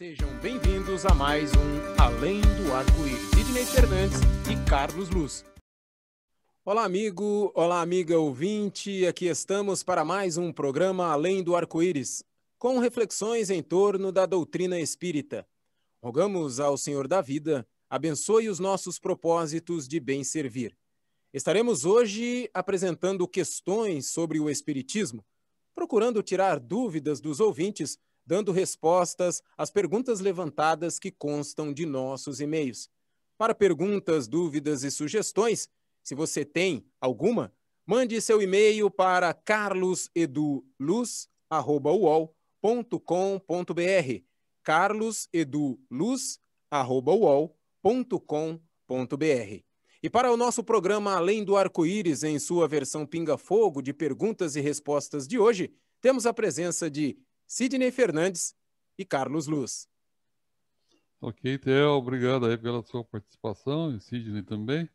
Sejam bem-vindos a mais um Além do Arco-Íris. Sidney Fernandes e Carlos Luz. Olá, amigo, olá, amiga ouvinte. Aqui estamos para mais um programa Além do Arco-Íris, com reflexões em torno da doutrina espírita. Rogamos ao Senhor da vida, abençoe os nossos propósitos de bem servir. Estaremos hoje apresentando questões sobre o Espiritismo, procurando tirar dúvidas dos ouvintes, dando respostas às perguntas levantadas que constam de nossos e-mails. Para perguntas, dúvidas e sugestões, se você tem alguma, mande seu e-mail para carloseduluz@uol.com.br, carloseduluz@uol.com.br. E para o nosso programa Além do Arco-Íris, em sua versão pinga-fogo de perguntas e respostas de hoje, temos a presença de Sidney Fernandes e Carlos Luz. Ok, Theo, obrigado aí pela sua participação, e Sidney também.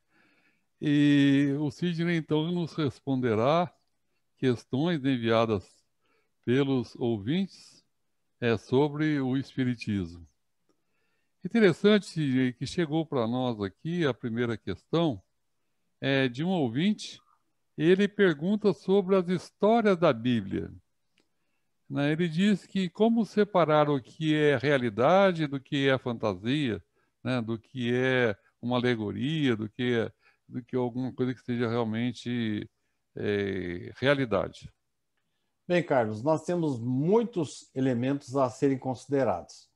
E o Sidney, então, nos responderá questões enviadas pelos ouvintes sobre o Espiritismo. Interessante, Sidney, que chegou para nós aqui a primeira questão de um ouvinte. Ele pergunta sobre as histórias da Bíblia. Né? Ele diz que como separar o que é realidade do que é fantasia, né? Do que é uma alegoria, do que alguma coisa que seja realmente realidade. Bem, Carlos, nós temos muitos elementos a serem considerados.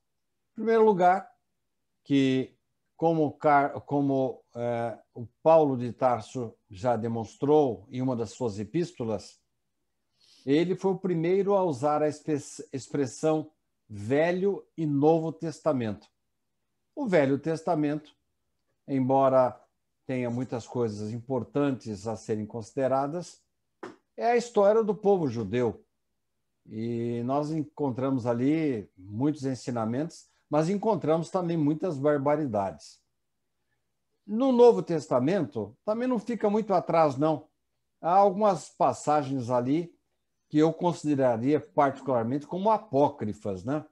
Em primeiro lugar, que como o Paulo de Tarso já demonstrou em uma das suas epístolas, ele foi o primeiro a usar a expressão Velho e Novo Testamento. O Velho Testamento, embora tenha muitas coisas importantes a serem consideradas, é a história do povo judeu. E nós encontramos ali muitos ensinamentos, mas encontramos também muitas barbaridades. No Novo Testamento, também não fica muito atrás, não. Há algumas passagens ali que eu consideraria particularmente como apócrifas, né?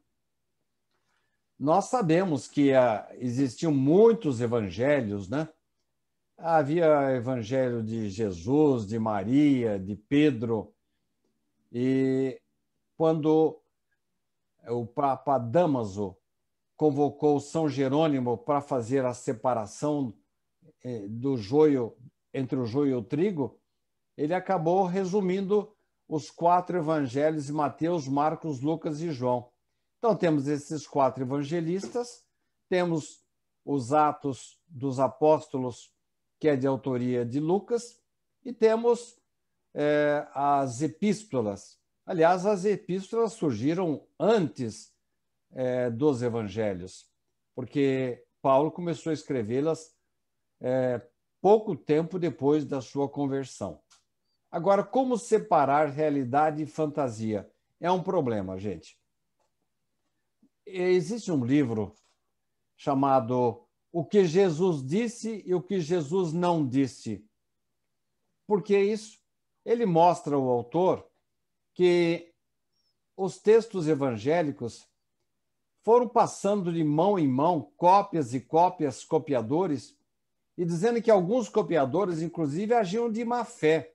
Nós sabemos que existiam muitos evangelhos, né? Havia evangelho de Jesus, de Maria, de Pedro, e quando o Papa Damaso convocou São Jerônimo para fazer a separação do joio, entre o joio e o trigo, ele acabou resumindo os 4 evangelhos de Mateus, Marcos, Lucas e João. Então, temos esses 4 evangelistas, temos os Atos dos Apóstolos, que é de autoria de Lucas, e temos as epístolas. Aliás, as epístolas surgiram antes dos evangelhos, porque Paulo começou a escrevê-las pouco tempo depois da sua conversão. Agora, como separar realidade e fantasia? É um problema, gente. Existe um livro chamado O que Jesus disse e o que Jesus não disse. Por que isso? Ele mostra ao autor que os textos evangélicos foram passando de mão em mão, cópias e cópias, copiadores, e dizendo que alguns copiadores, inclusive, agiam de má fé.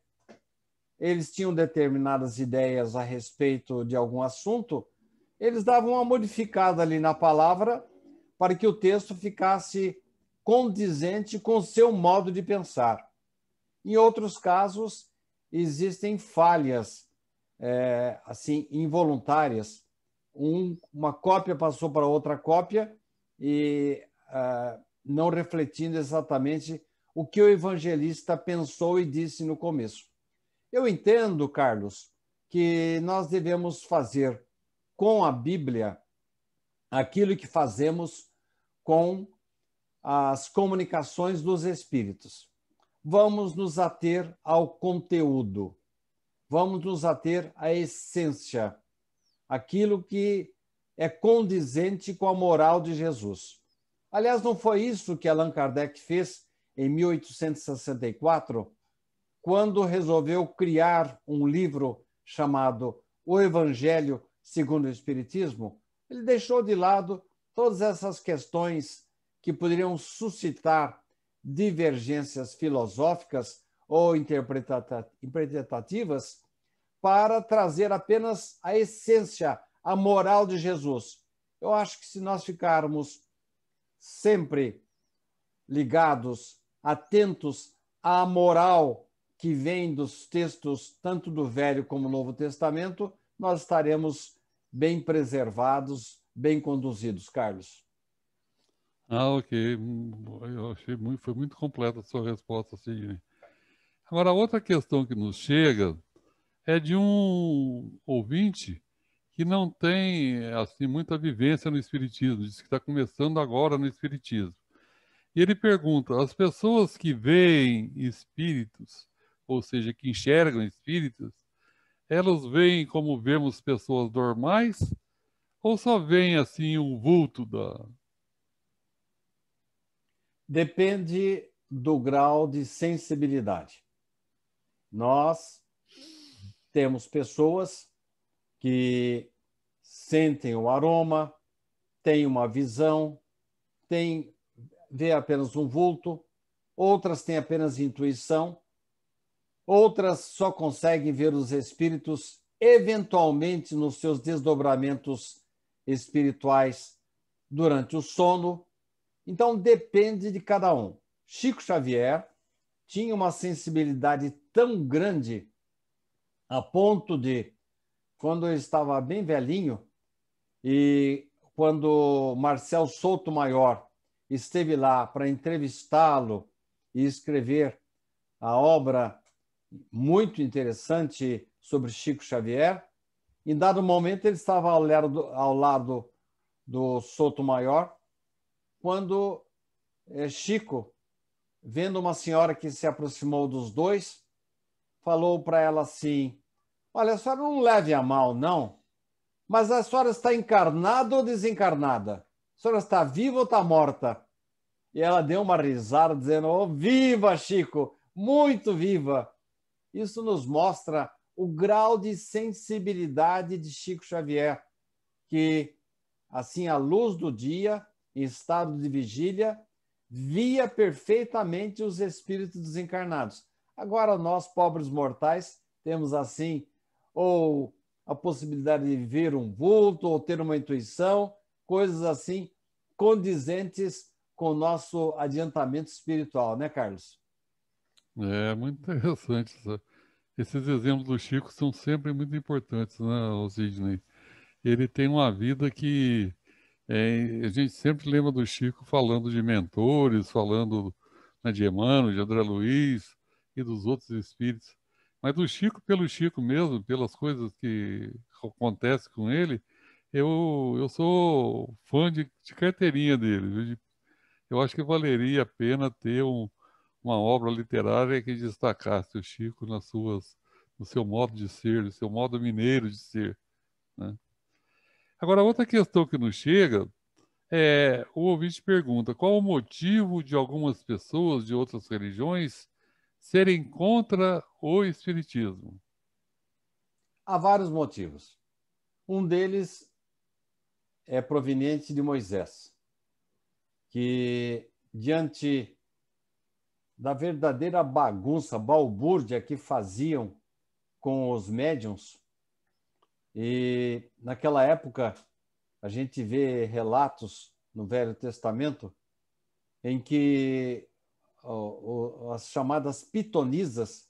Eles tinham determinadas ideias a respeito de algum assunto, eles davam uma modificada ali na palavra para que o texto ficasse condizente com o seu modo de pensar. Em outros casos, existem falhas assim involuntárias. Uma cópia passou para outra cópia e não refletindo exatamente o que o evangelista pensou e disse no começo. Eu entendo, Carlos, que nós devemos fazer com a Bíblia aquilo que fazemos com as comunicações dos espíritos. Vamos nos ater ao conteúdo, vamos nos ater à essência, aquilo que é condizente com a moral de Jesus. Aliás, não foi isso que Allan Kardec fez em 1864, quando resolveu criar um livro chamado O Evangelho segundo o Espiritismo? Ele deixou de lado todas essas questões que poderiam suscitar divergências filosóficas ou interpretativas, para trazer apenas a essência, a moral de Jesus. Eu acho que se nós ficarmos sempre ligados, atentos à moral que vem dos textos, tanto do Velho como do Novo Testamento, nós estaremos bem preservados, bem conduzidos, Carlos. Ok. Eu achei foi muito completa a sua resposta, Sidney. Agora, outra questão que nos chega é de um ouvinte que não tem assim muita vivência no Espiritismo, diz que está começando agora no Espiritismo. E ele pergunta: as pessoas que veem espíritos, ou seja, que enxergam espíritos, elas veem como vemos pessoas normais ou só veem assim um vulto da... Depende do grau de sensibilidade. Nós temos pessoas que sentem o aroma, têm uma visão, vê apenas um vulto, outras têm apenas intuição, outras só conseguem ver os espíritos eventualmente nos seus desdobramentos espirituais durante o sono. Então, depende de cada um. Chico Xavier tinha uma sensibilidade tão grande a ponto de, quando eu estava bem velhinho, e quando Marcel Sotomayor esteve lá para entrevistá-lo e escrever a obra muito interessante sobre Chico Xavier, em dado momento ele estava ao lado do Sotomayor, quando Chico, vendo uma senhora que se aproximou dos dois, falou para ela assim: olha, a senhora não leve a mal, não, mas a senhora está encarnada ou desencarnada? A senhora está viva ou está morta? E ela deu uma risada, dizendo: oh, viva, Chico, muito viva. Isso nos mostra o grau de sensibilidade de Chico Xavier, que, assim, à luz do dia, em estado de vigília, via perfeitamente os espíritos desencarnados. Agora, nós, pobres mortais, temos, assim, ou a possibilidade de ver um vulto, ou ter uma intuição, coisas assim, condizentes com o nosso adiantamento espiritual, né, Carlos? É muito interessante. Esses exemplos do Chico são sempre muito importantes, né, Sidney? Ele tem uma vida que a gente sempre lembra do Chico falando de mentores, falando, né, de Emmanuel, de André Luiz e dos outros espíritos. Mas do Chico, pelo Chico mesmo, pelas coisas que acontecem com ele, eu sou fã de carteirinha dele, viu? Eu acho que valeria a pena ter uma obra literária que destacasse o Chico no seu modo de ser, no seu modo mineiro de ser, né? Agora, outra questão que nos chega o ouvinte pergunta: qual o motivo de algumas pessoas de outras religiões serem contra o Espiritismo? Há vários motivos. Um deles é proveniente de Moisés, que, diante da verdadeira bagunça, balbúrdia que faziam com os médiuns, e naquela época a gente vê relatos no Velho Testamento em que as chamadas pitonisas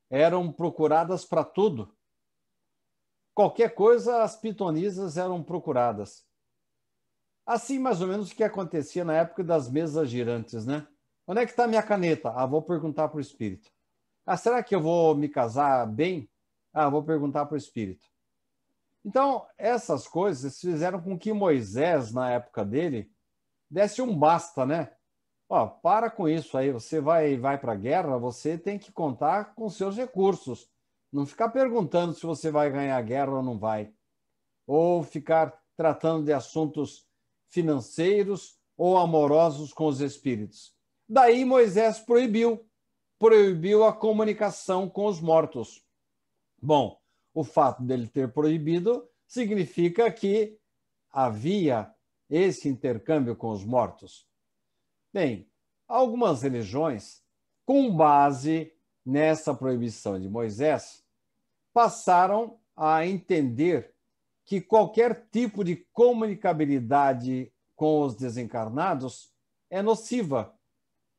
eram procuradas para tudo. Qualquer coisa, as pitonisas eram procuradas. Assim, mais ou menos, o que acontecia na época das mesas girantes, né? Onde é que está minha caneta? Ah, vou perguntar para o espírito. Ah, será que eu vou me casar bem? Ah, vou perguntar para o espírito. Então, essas coisas fizeram com que Moisés, na época dele, desse um basta, né? Ó, para com isso aí, você vai para a guerra, você tem que contar com seus recursos. Não ficar perguntando se você vai ganhar a guerra ou não vai. Ou ficar tratando de assuntos financeiros ou amorosos com os espíritos. Daí Moisés proibiu a comunicação com os mortos. Bom, o fato dele ter proibido significa que havia esse intercâmbio com os mortos? Bem, algumas religiões, com base nessa proibição de Moisés, passaram a entender que qualquer tipo de comunicabilidade com os desencarnados é nociva,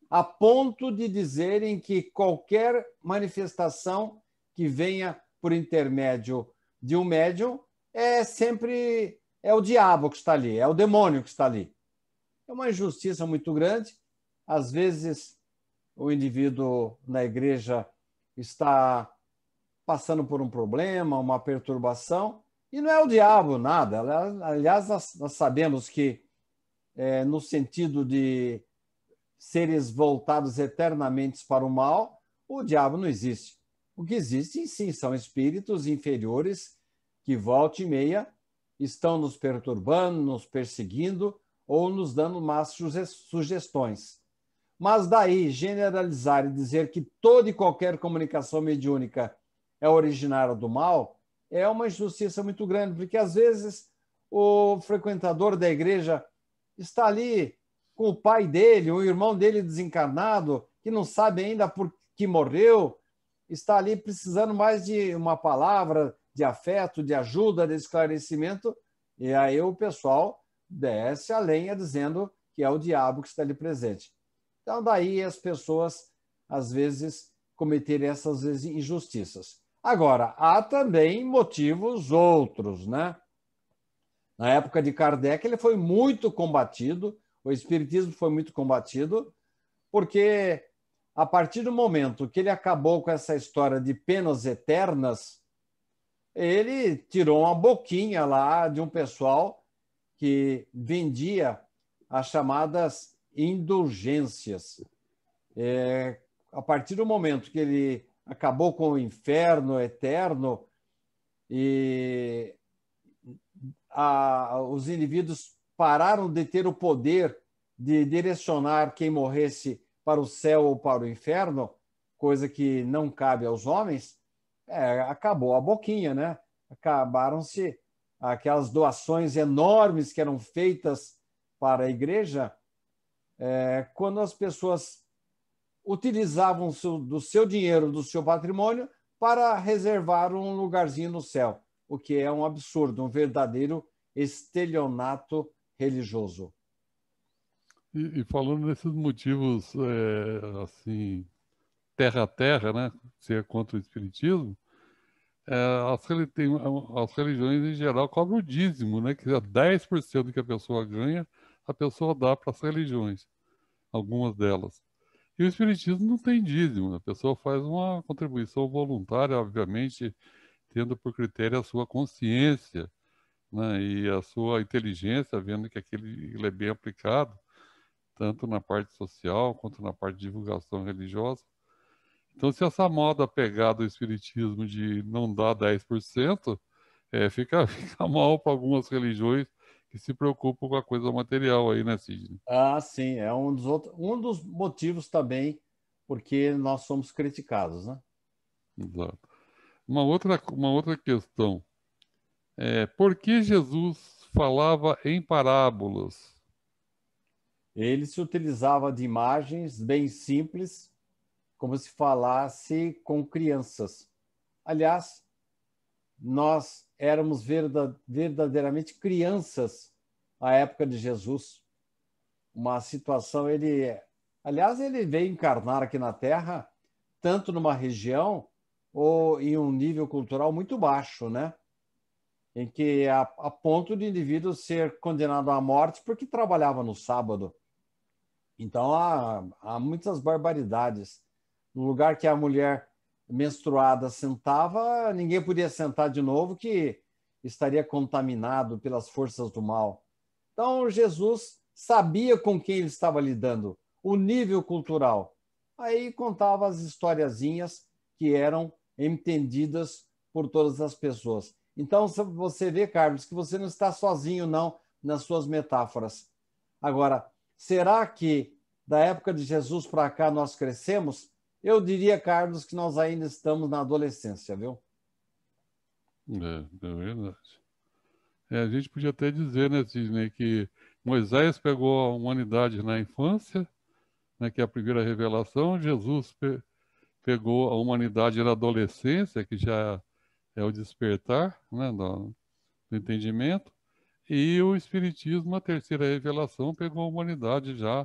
a ponto de dizerem que qualquer manifestação que venha por intermédio de um médium é sempre o diabo que está ali, é o demônio que está ali. É uma injustiça muito grande. Às vezes, o indivíduo na igreja está passando por um problema, uma perturbação, e não é o diabo, nada. Aliás, nós sabemos que, no sentido de seres voltados eternamente para o mal, o diabo não existe. O que existe, sim, são espíritos inferiores que, volta e meia, estão nos perturbando, nos perseguindo ou nos dando más sugestões. Mas daí generalizar e dizer que toda e qualquer comunicação mediúnica é originária do mal é uma injustiça muito grande, porque às vezes o frequentador da igreja está ali com o pai dele, o irmão dele desencarnado, que não sabe ainda por que morreu, está ali precisando mais de uma palavra de afeto, de ajuda, de esclarecimento, e aí o pessoal desce a lenha dizendo que é o diabo que está ali presente. Então, daí as pessoas, às vezes, cometerem essas injustiças. Agora, há também motivos outros, né? Na época de Kardec, ele foi muito combatido, o espiritismo foi muito combatido, porque a partir do momento que ele acabou com essa história de penas eternas, ele tirou uma boquinha lá de um pessoal que vendia as chamadas indulgências. A partir do momento que ele acabou com o inferno eterno e os indivíduos pararam de ter o poder de direcionar quem morresse para o céu ou para o inferno, coisa que não cabe aos homens, acabou a boquinha, né? Acabaram-se aquelas doações enormes que eram feitas para a igreja, quando as pessoas utilizavam do seu dinheiro, do seu patrimônio, para reservar um lugarzinho no céu, o que é um absurdo, um verdadeiro estelionato religioso. E falando nesses motivos, assim, terra a terra, né, ser contra o espiritismo, as religiões em geral cobram o dízimo, né, que é 10% do que a pessoa ganha, a pessoa dá para as religiões, algumas delas. E o espiritismo não tem dízimo, a pessoa faz uma contribuição voluntária, obviamente, tendo por critério a sua consciência, né, e a sua inteligência, vendo que aquilo é bem aplicado, tanto na parte social quanto na parte de divulgação religiosa. Então, se essa moda pegar do espiritismo de não dar 10%, fica mal para algumas religiões que se preocupam com a coisa material aí, né, Sidney? Ah, sim, é um dos motivos também porque nós somos criticados, né? Exato. Uma outra questão por que Jesus falava em parábolas? Ele se utilizava de imagens bem simples, como se falasse com crianças. Aliás, nós éramos verdadeiramente crianças à época de Jesus. Uma situação, aliás, ele veio encarnar aqui na Terra, tanto numa região ou em um nível cultural muito baixo, né? Em que a ponto de indivíduo ser condenado à morte porque trabalhava no sábado. Então, há muitas barbaridades. No lugar que a mulher menstruada sentava, ninguém podia sentar de novo, que estaria contaminado pelas forças do mal. Então, Jesus sabia com quem ele estava lidando, o nível cultural. Aí contava as historiazinhas que eram entendidas por todas as pessoas. Então, você vê, Carlos, que você não está sozinho, não, nas suas metáforas. Agora, será que da época de Jesus para cá nós crescemos? Eu diria, Carlos, que nós ainda estamos na adolescência, viu? É verdade. A gente podia até dizer, né, Sidney, que Moisés pegou a humanidade na infância, né, que é a primeira revelação. Jesus pegou a humanidade na adolescência, que já é o despertar, né, do entendimento. E o Espiritismo, a terceira revelação, pegou a humanidade já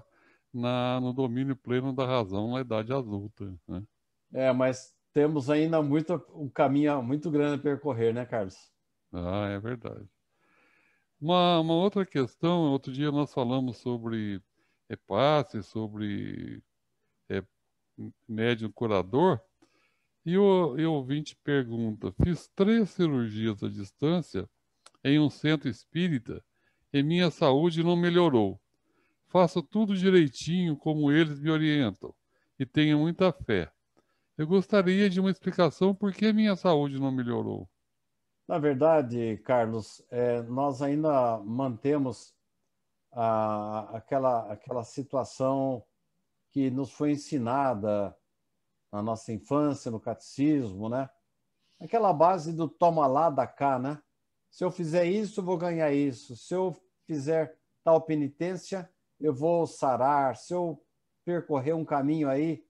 no domínio pleno da razão na idade adulta, né? Mas temos ainda um caminho muito grande a percorrer, né, Carlos? Ah, é verdade. Uma outra questão, outro dia nós falamos sobre passe, sobre é, médium curador, e o ouvinte pergunta: fiz 3 cirurgias à distância em um centro espírita e minha saúde não melhorou. Faço tudo direitinho como eles me orientam e tenho muita fé. Eu gostaria de uma explicação por que minha saúde não melhorou. Na verdade, Carlos, nós ainda mantemos aquela situação que nos foi ensinada na nossa infância, no catecismo, né? Aquela base do toma lá, dá cá, né? Se eu fizer isso, eu vou ganhar isso. Se eu fizer tal penitência, eu vou sarar. Se eu percorrer um caminho aí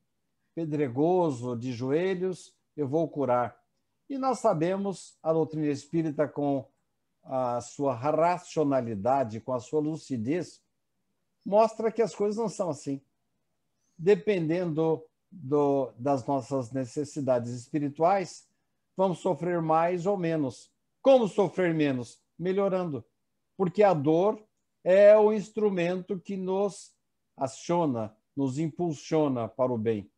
pedregoso de joelhos, eu vou curar. E nós sabemos, a doutrina espírita, com a sua racionalidade, com a sua lucidez, mostra que as coisas não são assim. Dependendo das nossas necessidades espirituais, vamos sofrer mais ou menos. Como sofrer menos? Melhorando. Porque a dor é o instrumento que nos aciona, nos impulsiona para o bem.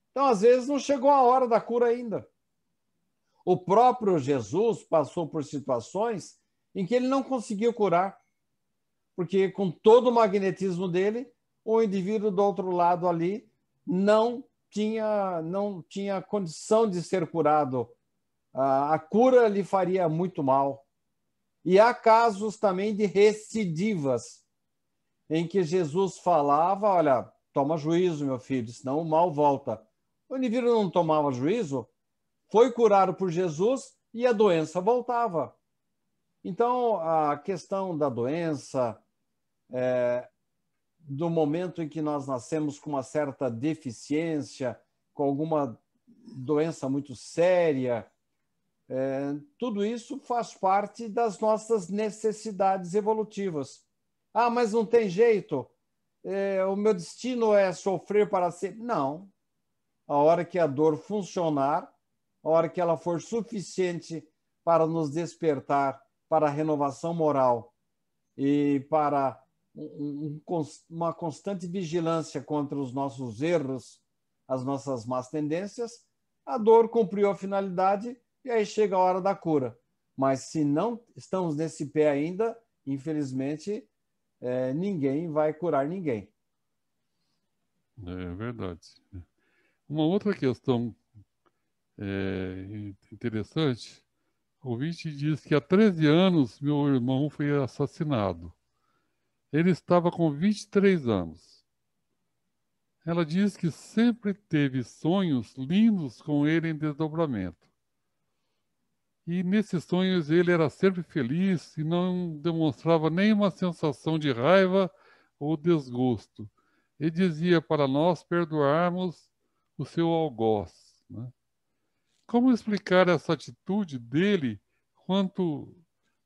Então, às vezes, não chegou a hora da cura ainda. O próprio Jesus passou por situações em que ele não conseguiu curar, porque com todo o magnetismo dele, o indivíduo do outro lado ali não tinha condição de ser curado. A cura lhe faria muito mal. E há casos também de recidivas, em que Jesus falava: olha, toma juízo, meu filho, senão o mal volta. O indivíduo não tomava juízo, foi curado por Jesus e a doença voltava. Então, a questão da doença, do momento em que nós nascemos com uma certa deficiência, com alguma doença muito séria, tudo isso faz parte das nossas necessidades evolutivas. Ah, mas não tem jeito, o meu destino é sofrer para sempre. Não. A hora que a dor funcionar, a hora que ela for suficiente para nos despertar para a renovação moral e para uma constante vigilância contra os nossos erros, as nossas más tendências, a dor cumpriu a finalidade e aí chega a hora da cura. Mas se não estamos nesse pé ainda, infelizmente, ninguém vai curar ninguém. É verdade. Uma outra questão interessante, o ouvinte diz que há 13 anos meu irmão foi assassinado. Ele estava com 23 anos. Ela diz que sempre teve sonhos lindos com ele em desdobramento. E nesses sonhos ele era sempre feliz e não demonstrava nenhuma sensação de raiva ou desgosto. Ele dizia para nós perdoarmos o seu algoz, né? Como explicar essa atitude dele quanto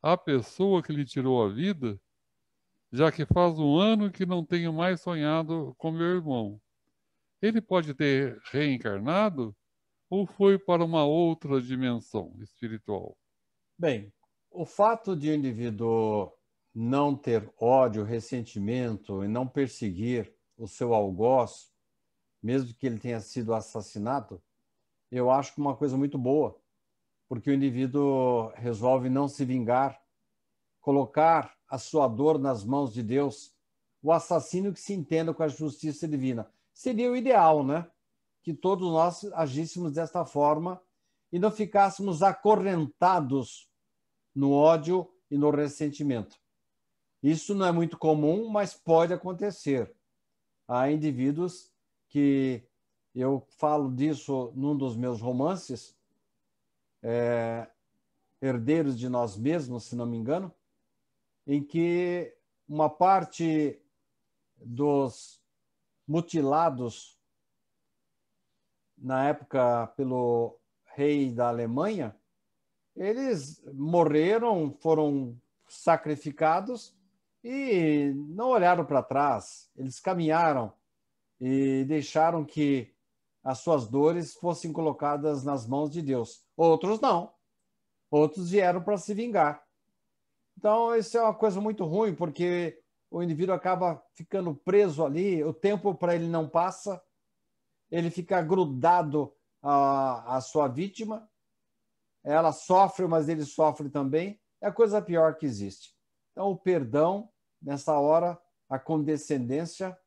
à pessoa que lhe tirou a vida, já que faz um ano que não tenho mais sonhado com meu irmão? Ele pode ter reencarnado ou foi para uma outra dimensão espiritual? Bem, o fato de o indivíduo não ter ódio, ressentimento e não perseguir o seu algoz, mesmo que ele tenha sido assassinado, eu acho que é uma coisa muito boa, porque o indivíduo resolve não se vingar, colocar a sua dor nas mãos de Deus, o assassino que se entenda com a justiça divina. Seria o ideal, né? Que todos nós agíssemos desta forma e não ficássemos acorrentados no ódio e no ressentimento. Isso não é muito comum, mas pode acontecer. Há indivíduos que, eu falo disso num dos meus romances, Herdeiros de Nós Mesmos, se não me engano, em que uma parte dos mutilados na época pelo rei da Alemanha, eles morreram, foram sacrificados e não olharam para trás. Eles caminharam e deixaram que as suas dores fossem colocadas nas mãos de Deus. Outros não. Outros vieram para se vingar. Então, isso é uma coisa muito ruim, porque o indivíduo acaba ficando preso ali, o tempo para ele não passa, ele fica grudado à sua vítima, ela sofre, mas ele sofre também, é a coisa pior que existe. Então, o perdão, nessa hora, a condescendência,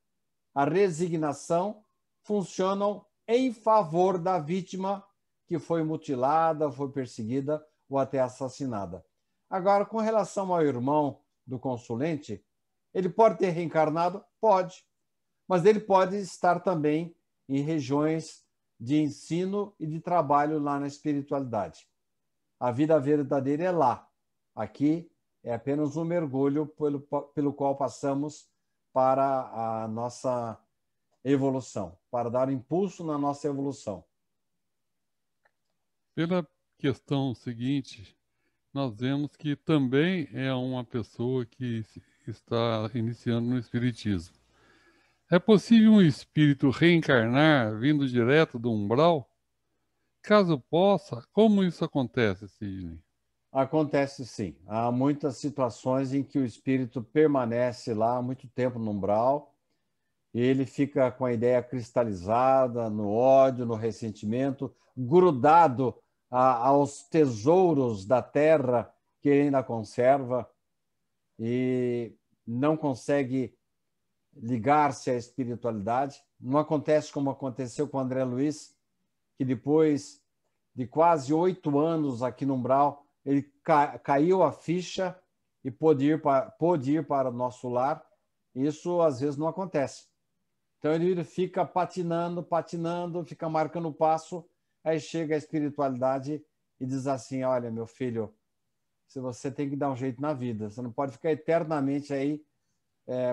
a resignação funcionam em favor da vítima que foi mutilada, foi perseguida ou até assassinada. Agora, com relação ao irmão do consulente, ele pode ter reencarnado? Pode. Mas ele pode estar também em regiões de ensino e de trabalho lá na espiritualidade. A vida verdadeira é lá. Aqui é apenas um mergulho pelo qual passamos para a nossa evolução, para dar impulso na nossa evolução. Pela questão seguinte, nós vemos que também é uma pessoa que está iniciando no Espiritismo. É possível um espírito reencarnar vindo direto do umbral? Caso possa, como isso acontece, Sidney? Acontece sim. Há muitas situações em que o espírito permanece lá há muito tempo no umbral, e ele fica com a ideia cristalizada no ódio, no ressentimento, grudado aos tesouros da terra que ele ainda conserva e não consegue ligar-se à espiritualidade. Não acontece como aconteceu com o André Luiz, que depois de quase 8 anos aqui no umbral, ele caiu a ficha e pôde ir para o nosso lar. Isso às vezes não acontece. Então ele fica patinando, fica marcando o passo, aí chega a espiritualidade e diz assim: olha, meu filho, você tem que dar um jeito na vida, você não pode ficar eternamente aí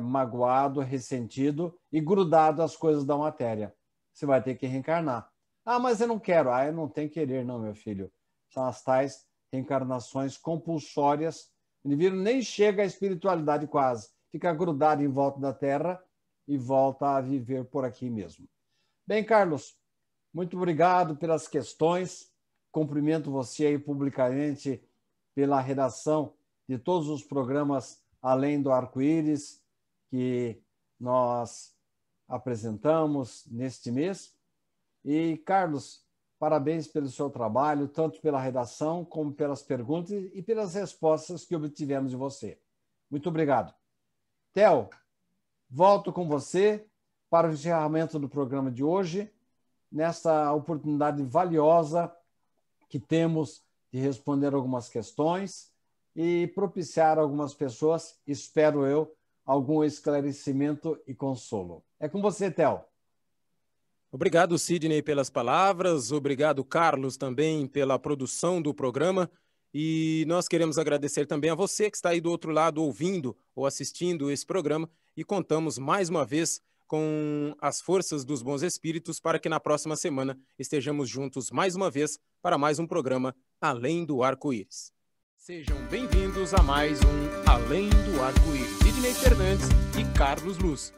magoado, ressentido e grudado às coisas da matéria. Você vai ter que reencarnar. Ah, mas eu não quero. Ah, eu não tenho querer, não, meu filho. São as tais reencarnações compulsórias. O indivíduo nem chega à espiritualidade quase. Fica grudado em volta da Terra e volta a viver por aqui mesmo. Bem, Carlos, muito obrigado pelas questões. Cumprimento você aí publicamente pela redação de todos os programas Além do Arco-Íris que nós apresentamos neste mês. E, Carlos, parabéns pelo seu trabalho, tanto pela redação como pelas perguntas e pelas respostas que obtivemos de você. Muito obrigado. Theo, volto com você para o encerramento do programa de hoje, nessa oportunidade valiosa que temos de responder algumas questões e propiciar a algumas pessoas, espero eu, algum esclarecimento e consolo. É com você, Theo. Obrigado, Sidney, pelas palavras. Obrigado, Carlos, também pela produção do programa. E nós queremos agradecer também a você que está aí do outro lado ouvindo ou assistindo esse programa e contamos mais uma vez com as forças dos bons espíritos para que na próxima semana estejamos juntos mais uma vez para mais um programa Além do Arco-Íris. Sejam bem-vindos a mais um Além do Arco-Íris. Sidney Fernandes e Carlos Luz.